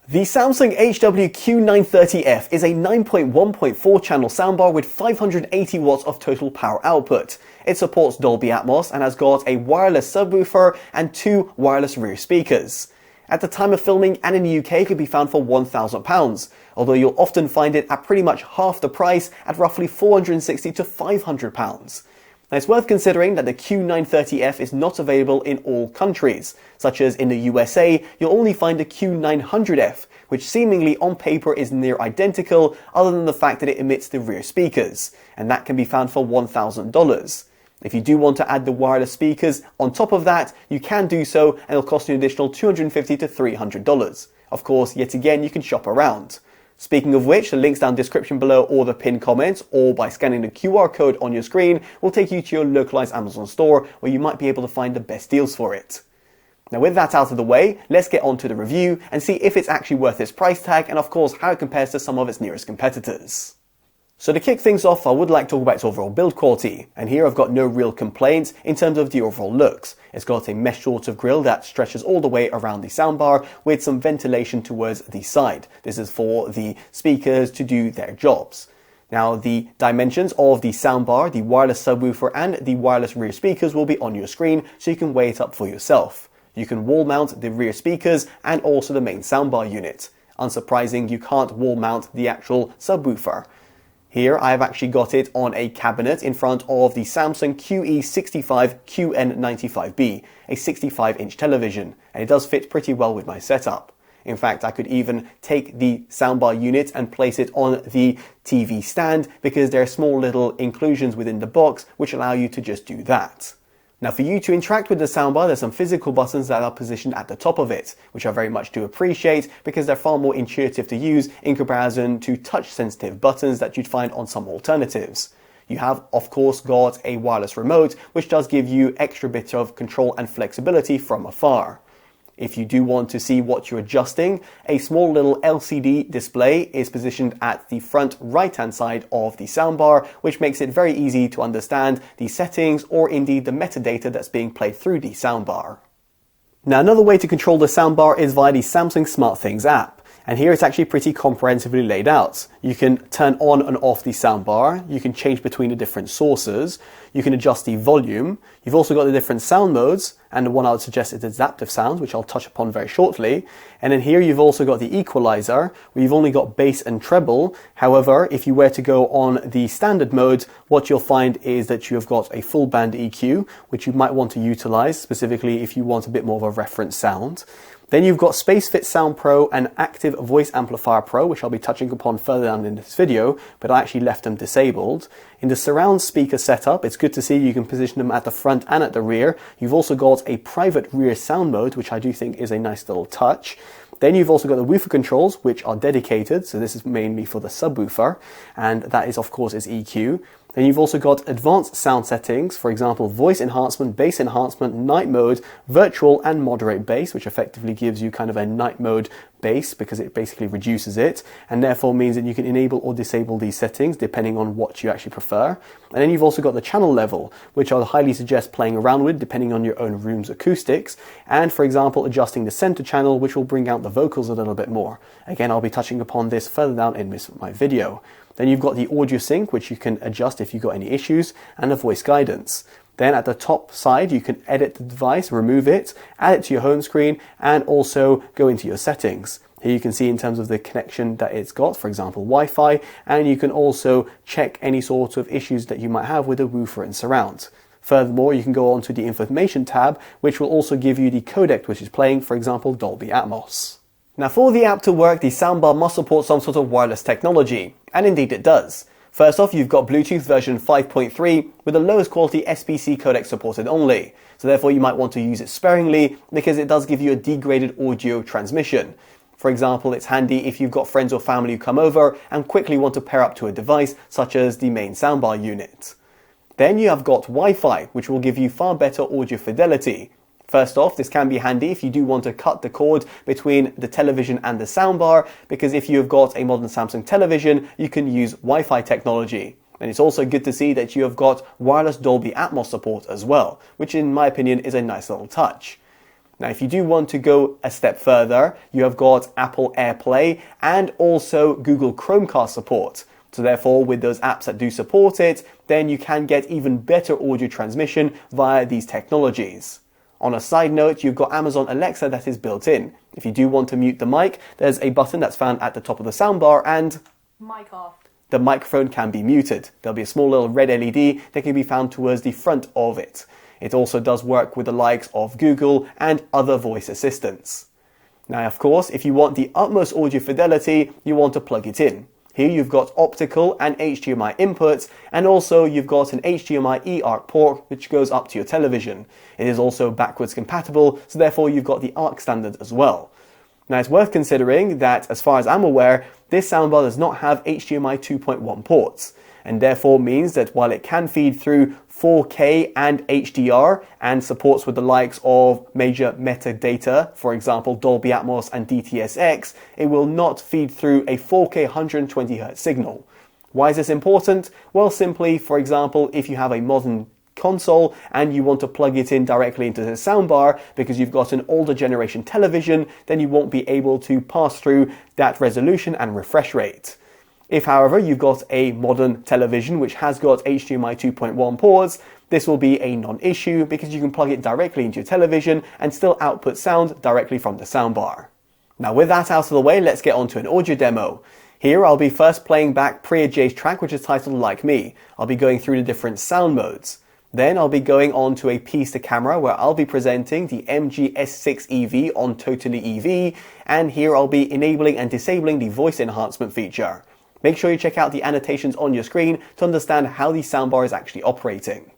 The Samsung HW-Q930F is a 9.1.4 channel soundbar with 580 watts of total power output. It supports Dolby Atmos and has got a wireless subwoofer and 2 wireless rear speakers. At the time of filming and in the UK, it could be found for £1,000, although you'll often find it at pretty much half the price at roughly £460 to £500. Now, it's worth considering that the Q930F is not available in all countries, such as in the USA, you'll only find the Q900F, which seemingly on paper is near identical other than the fact that it emits the rear speakers, and that can be found for $1,000. If you do want to add the wireless speakers on top of that, you can do so, and it'll cost you an additional $250 to $300. Of course, yet again, you can shop around. Speaking of which, the links down in the description below or the pinned comments, or by scanning the QR code on your screen, will take you to your localized Amazon store where you might be able to find the best deals for it. Now, with that out of the way, let's get on to the review and see if it's actually worth its price tag and of course how it compares to some of its nearest competitors. So to kick things off, I would like to talk about its overall build quality, and here I've got no real complaints in terms of the overall looks. It's got a mesh sort of grille that stretches all the way around the soundbar with some ventilation towards the side. This is for the speakers to do their jobs. Now, the dimensions of the soundbar, the wireless subwoofer and the wireless rear speakers will be on your screen so you can weigh it up for yourself. You can wall mount the rear speakers and also the main soundbar unit. Unsurprising, you can't wall mount the actual subwoofer. Here I've actually got it on a cabinet in front of the Samsung QE65 a 65-inch television, and it does fit pretty well with my setup. In fact, I could even take the soundbar unit and place it on the TV stand because there are small little inclusions within the box which allow you to just do that. Now, for you to interact with the soundbar, there's some physical buttons that are positioned at the top of it, which I very much do appreciate because they're far more intuitive to use in comparison to touch-sensitive buttons that you'd find on some alternatives. You have, of course, got a wireless remote, which does give you extra bit of control and flexibility from afar. If you do want to see what you're adjusting, a small little LCD display is positioned at the front right-hand side of the soundbar, which makes it very easy to understand the settings or indeed the metadata that's being played through the soundbar. Now, another way to control the soundbar is via the Samsung SmartThings app. And here it's actually pretty comprehensively laid out. You can turn on and off the soundbar, you can change between the different sources, you can adjust the volume, you've also got the different sound modes, and the one I would suggest is adaptive sounds, which I'll touch upon very shortly. And then here you've also got the equalizer, where you've only got bass and treble. However, if you were to go on the standard mode, what you'll find is that you have got a full band EQ, which you might want to utilize, specifically if you want a bit more of a reference sound. Then you've got SpaceFit Sound Pro and Active Voice Amplifier Pro, which I'll be touching upon further down in this video, but I actually left them disabled. In the surround speaker setup, it's good to see you can position them at the front and at the rear. You've also got a private rear sound mode, which I do think is a nice little touch. Then you've also got the woofer controls, which are dedicated, so this is mainly for the subwoofer, and that is of course is EQ. Then you've also got advanced sound settings, for example, voice enhancement, bass enhancement, night mode, virtual and moderate bass, which effectively gives you kind of a night mode bass because it basically reduces it and therefore means that you can enable or disable these settings depending on what you actually prefer. And then you've also got the channel level, which I would highly suggest playing around with depending on your own room's acoustics, and for example adjusting the center channel, which will bring out the vocals a little bit more. Again, I'll be touching upon this further down in my video. Then you've got the audio sync, which you can adjust if you've got any issues, and the voice guidance. Then at the top side, you can edit the device, remove it, add it to your home screen, and also go into your settings. Here you can see in terms of the connection that it's got, for example, Wi-Fi, and you can also check any sort of issues that you might have with the woofer and surround. Furthermore, you can go on to the information tab, which will also give you the codec which is playing, for example, Dolby Atmos. Now, for the app to work, the soundbar must support some sort of wireless technology, and indeed it does. First off, you've got Bluetooth version 5.3 with the lowest quality SBC codec supported only, so therefore you might want to use it sparingly because it does give you a degraded audio transmission. For example, it's handy if you've got friends or family who come over and quickly want to pair up to a device such as the main soundbar unit. Then you have got Wi-Fi, which will give you far better audio fidelity. First off, this can be handy if you do want to cut the cord between the television and the soundbar, because if you've got a modern Samsung television, you can use Wi-Fi technology. And it's also good to see that you have got wireless Dolby Atmos support as well, which in my opinion is a nice little touch. Now, if you do want to go a step further, you have got Apple AirPlay and also Google Chromecast support. So therefore, with those apps that do support it, then you can get even better audio transmission via these technologies. On a side note, you've got Amazon Alexa that is built in. If you do want to mute the mic, there's a button that's found at the top of the soundbar and mic off. The microphone can be muted. There'll be a small little red LED that can be found towards the front of it. It also does work with the likes of Google and other voice assistants. Now, of course, if you want the utmost audio fidelity, you want to plug it in. Here you've got optical and HDMI inputs, and also you've got an HDMI eARC port which goes up to your television. It is also backwards compatible, so therefore you've got the ARC standard as well. Now, it's worth considering that, as far as I'm aware, this soundbar does not have HDMI 2.1 ports, and therefore means that while it can feed through 4K and HDR and supports with the likes of major metadata, for example Dolby Atmos and DTS:X, it will not feed through a 4K 120Hz signal. Why is this important? Well, simply, for example, if you have a modern console and you want to plug it in directly into the soundbar because you've got an older generation television, then you won't be able to pass through that resolution and refresh rate. If, however, you've got a modern television which has got HDMI 2.1 ports, this will be a non-issue because you can plug it directly into your television and still output sound directly from the soundbar. Now, with that out of the way, let's get on to an audio demo. Here I'll be first playing back Priya-J's track, which is titled Like Me. I'll be going through the different sound modes. Then I'll be going on to a piece to camera where I'll be presenting the MG S6 EV on Totally EV, and here I'll be enabling and disabling the voice enhancement feature. Make sure you check out the annotations on your screen to understand how the soundbar is actually operating.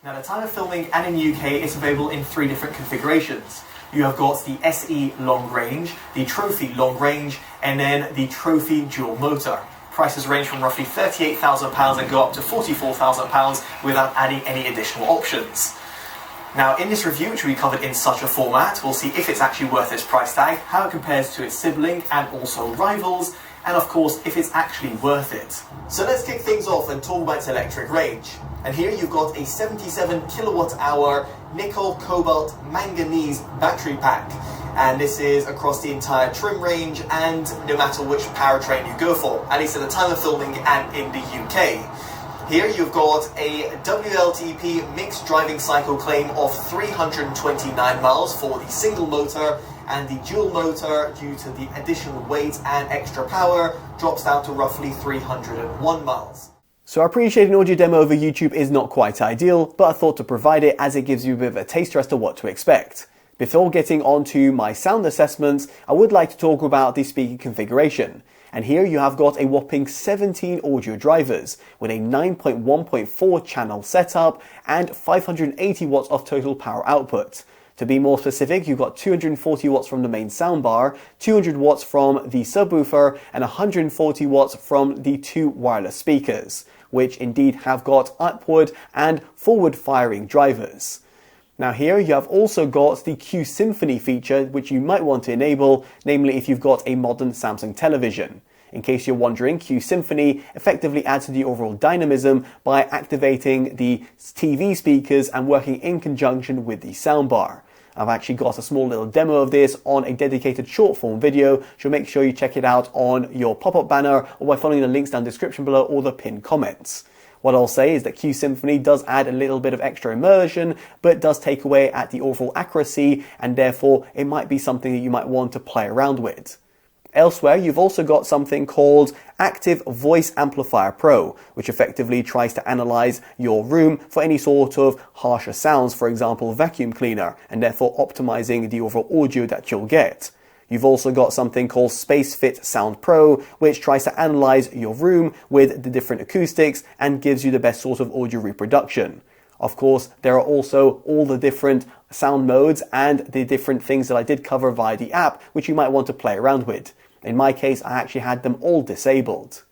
Now, the time of filming and in the UK is available in 3 different configurations. You have got the SE long range, the Trophy long range, and then the Trophy dual motor. Prices range from roughly £38,000 and go up to £44,000 without adding any additional options. Now, in this review, which we covered in such a format, we'll see if it's actually worth its price tag, how it compares to its sibling and also rivals, and of course, if it's actually worth it. So let's kick things off and talk about its electric range. And here you've got a 77 kilowatt hour nickel, cobalt, manganese battery pack. And this is across the entire trim range and no matter which powertrain you go for, at least at the time of filming and in the UK. Here you've got a WLTP mixed driving cycle claim of 329 miles for the single motor, and the dual motor, due to the additional weight and extra power, drops down to roughly 301 miles. So I appreciate an audio demo over YouTube is not quite ideal, but I thought to provide it as it gives you a bit of a taster as to what to expect. Before getting on to my sound assessments, I would like to talk about the speaker configuration. And here you have got a whopping 17 audio drivers with a 9.1.4 channel setup and 580 watts of total power output. To be more specific, you've got 240 watts from the main soundbar, 200 watts from the subwoofer, and 140 watts from the 2 wireless speakers, which indeed have got upward and forward firing drivers. Now here you have also got the Q Symphony feature, which you might want to enable, namely if you've got a modern Samsung television. In case you're wondering, Q Symphony effectively adds to the overall dynamism by activating the TV speakers and working in conjunction with the soundbar. I've actually got a small little demo of this on a dedicated short form video, so make sure you check it out on your pop-up banner or by following the links down the description below or the pinned comments. What I'll say is that Q Symphony does add a little bit of extra immersion, but does take away at the overall accuracy, and therefore it might be something that you might want to play around with. Elsewhere, you've also got something called Active Voice Amplifier Pro, which effectively tries to analyze your room for any sort of harsher sounds, for example, vacuum cleaner, and therefore optimizing the overall audio that you'll get. You've also got something called SpaceFit Sound Pro, which tries to analyze your room with the different acoustics and gives you the best sort of audio reproduction. Of course, there are also all the different sound modes and the different things that I did cover via the app, which you might want to play around with. In my case, I actually had them all disabled.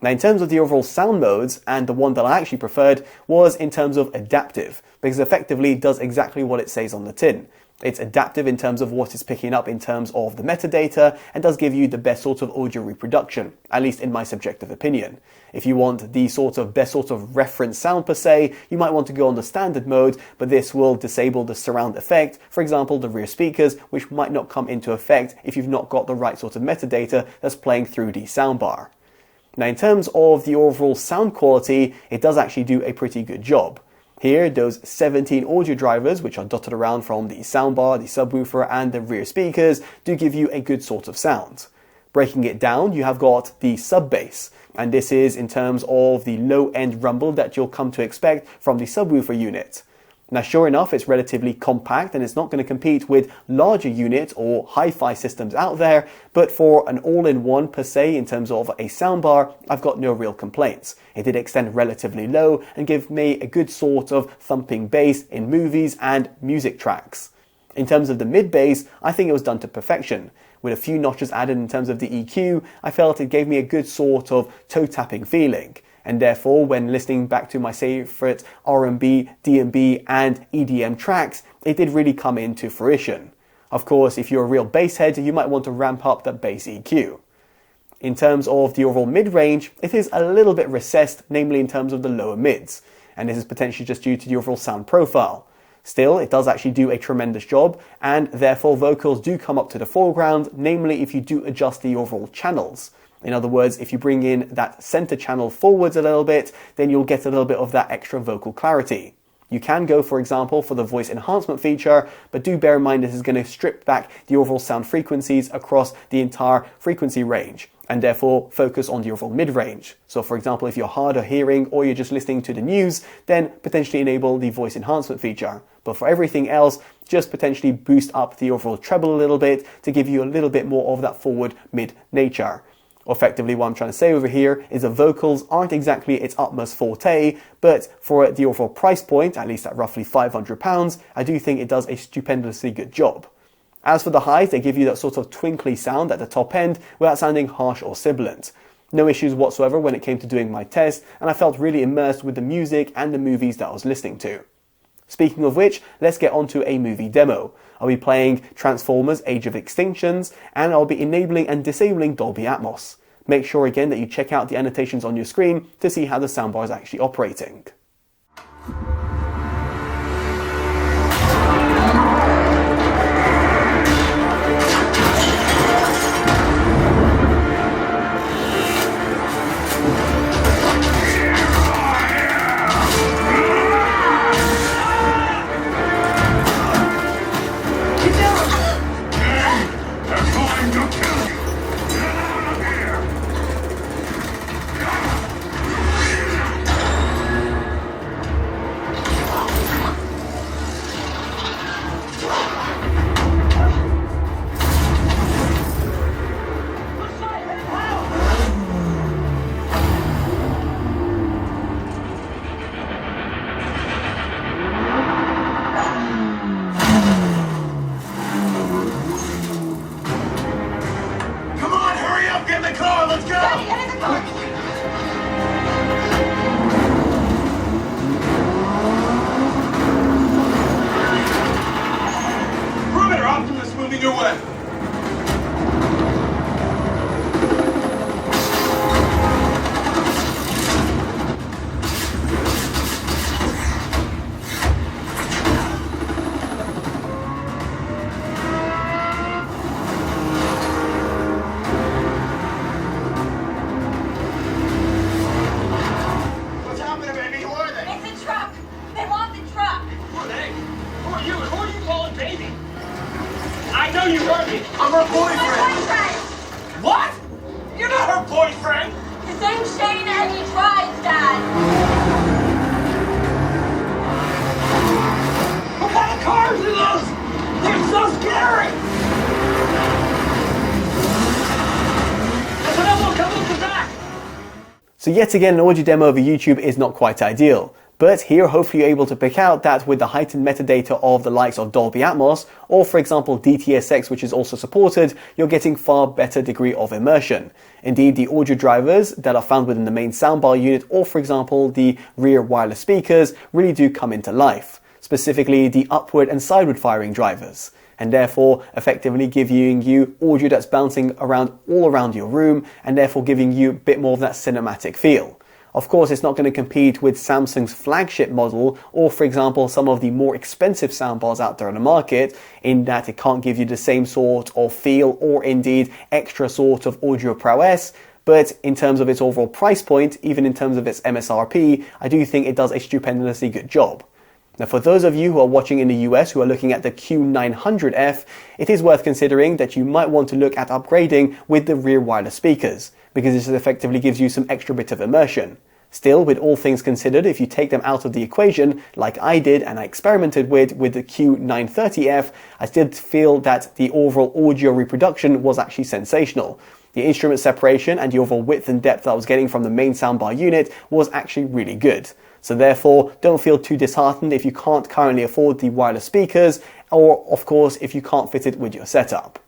Now, in terms of the overall sound modes, and the one that I actually preferred was in terms of adaptive, because effectively it does exactly what it says on the tin. It's adaptive in terms of what it's picking up in terms of the metadata and does give you the best sort of audio reproduction, at least in my subjective opinion. If you want the sort of best sort of reference sound per se, you might want to go on the standard mode, but this will disable the surround effect, for example the rear speakers, which might not come into effect if you've not got the right sort of metadata that's playing through the soundbar. Now, in terms of the overall sound quality, it does actually do a pretty good job. Here, those 17 audio drivers, which are dotted around from the soundbar, the subwoofer, and the rear speakers, do give you a good sort of sound. Breaking it down, you have got the sub bass, and this is in terms of the low-end rumble that you'll come to expect from the subwoofer unit. Now, sure enough, it's relatively compact and it's not going to compete with larger units or hi-fi systems out there, but for an all-in-one per se in terms of a soundbar, I've got no real complaints. It did extend relatively low and give me a good sort of thumping bass in movies and music tracks. In terms of the mid-bass, I think it was done to perfection. With a few notches added in terms of the EQ, I felt it gave me a good sort of toe-tapping feeling. And therefore, when listening back to my favorite R&B, D&B, and EDM tracks, it did really come into fruition. Of course, if you're a real bass head, you might want to ramp up that bass EQ. In terms of the overall mid-range, it is a little bit recessed, namely in terms of the lower mids. And this is potentially just due to the overall sound profile. Still, it does actually do a tremendous job, and therefore vocals do come up to the foreground, namely if you do adjust the overall channels. In other words, if you bring in that center channel forwards a little bit, then you'll get a little bit of that extra vocal clarity. You can go, for example, for the voice enhancement feature, but do bear in mind this is going to strip back the overall sound frequencies across the entire frequency range, and therefore focus on the overall mid-range. So for example, if you're hard of hearing or you're just listening to the news, then potentially enable the voice enhancement feature. But for everything else, just potentially boost up the overall treble a little bit to give you a little bit more of that forward mid nature. Effectively, what I'm trying to say over here is the vocals aren't exactly its utmost forte, but for the overall price point, at least at roughly £500, I do think it does a stupendously good job. As for the highs, they give you that sort of twinkly sound at the top end without sounding harsh or sibilant. No issues whatsoever when it came to doing my test, and I felt really immersed with the music and the movies that I was listening to. Speaking of which, let's get on to a movie demo. I'll be playing Transformers Age of Extinctions, and I'll be enabling and disabling Dolby Atmos. Make sure again that you check out the annotations on your screen to see how the soundbar is actually operating. same Shane and he tries, Dad. What kind of cars are those? They're so scary! There's another one coming up the back! So yet again, an audio demo over YouTube is not quite ideal. But here, hopefully you're able to pick out that with the heightened metadata of the likes of Dolby Atmos, or for example DTS:X, which is also supported, you're getting far better degree of immersion. Indeed, the audio drivers that are found within the main soundbar unit, or for example the rear wireless speakers, really do come into life. Specifically the upward and sideward firing drivers, and therefore effectively giving you audio that's bouncing around all around your room, and therefore giving you a bit more of that cinematic feel. Of course, it's not going to compete with Samsung's flagship model, or for example some of the more expensive soundbars out there on the market, in that it can't give you the same sort of feel or indeed extra sort of audio prowess. But in terms of its overall price point, even in terms of its MSRP, I do think it does a stupendously good job. Now, for those of you who are watching in the US who are looking at the Q900F, it is worth considering that you might want to look at upgrading with the rear wireless speakers, because this effectively gives you some extra bit of immersion. Still, with all things considered, if you take them out of the equation, like I did and I experimented with the Q930F, I still feel that the overall audio reproduction was actually sensational. The instrument separation and the overall width and depth that I was getting from the main soundbar unit was actually really good. So therefore, don't feel too disheartened if you can't currently afford the wireless speakers, or of course if you can't fit it with your setup.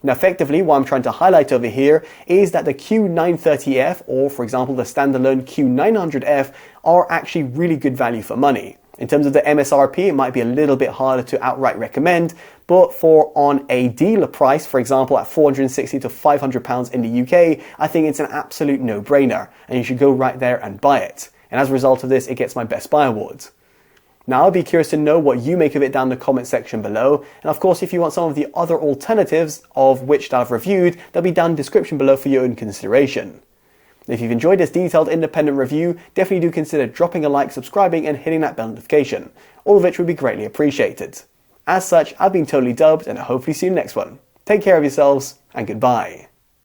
Now effectively, what I'm trying to highlight over here is that the Q930F, or for example the standalone Q900F, are actually really good value for money. In terms of the MSRP, it might be a little bit harder to outright recommend, but for on a dealer price, for example at £460 to £500 in the UK, I think it's an absolute no-brainer, and you should go right there and buy it. And as a result of this, it gets my Best Buy award. Now, I'll be curious to know what you make of it down in the comment section below. And of course, if you want some of the other alternatives of which I've reviewed, they'll be down in the description below for your own consideration. If you've enjoyed this detailed independent review, definitely do consider dropping a like, subscribing and hitting that bell notification, all of which would be greatly appreciated. As such, I've been Totally Dubbed, and I'll hopefully see you in the next one. Take care of yourselves, and goodbye.